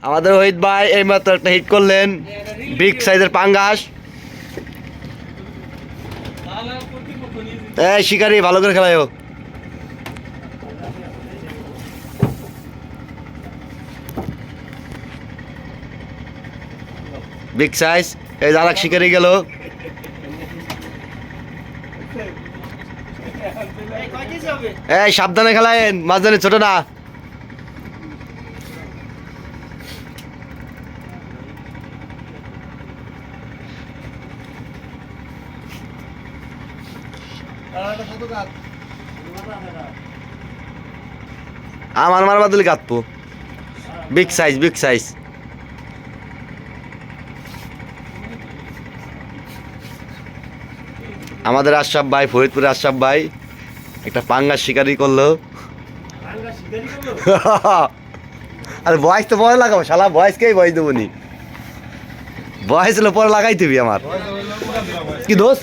আমাদের ওহিত ভাই এইমাত্র একটা হিট করলেন বিগ সাইজের পাঙ্গাস। এই শিকারি ভালো করে খেলায় বিগ সাইজ। এই আরেক শিকারি গেল। এই সাবধানে খেলায়েন, মাঝখানে ছোট না। আমার মারবা দিলে কাটবো। Big size big size. আমাদের আশরাফ ভাই, ফরিদপুরের আশরাফ ভাই একটা পাঙ্গাস শিকারি করলো। আরে বয়স তো পরে লাগাবো, শালা বয়সকেই বয়স দেবো নি। বয়স হলো পরে লাগাই দিবি আমার কি দোষ।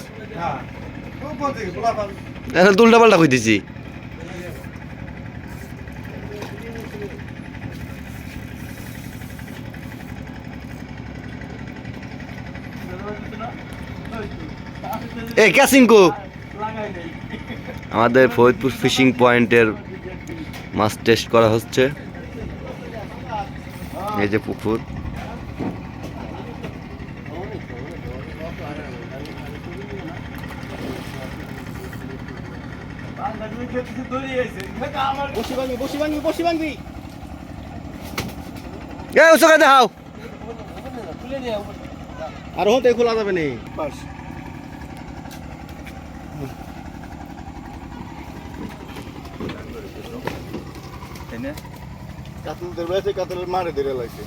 এখন উল্টা পাল্টা কইতেছি। এ ক্যাসিংকু আমাদের ফরিদপুর ফিশিং পয়েন্টের মাছ টেস্ট করা হচ্ছে। এই যে পুকুর, দেখাও আর হতে খোলা যাবে নি। কাতলদের বেশি কাতলের মারে ধরে লাগছে।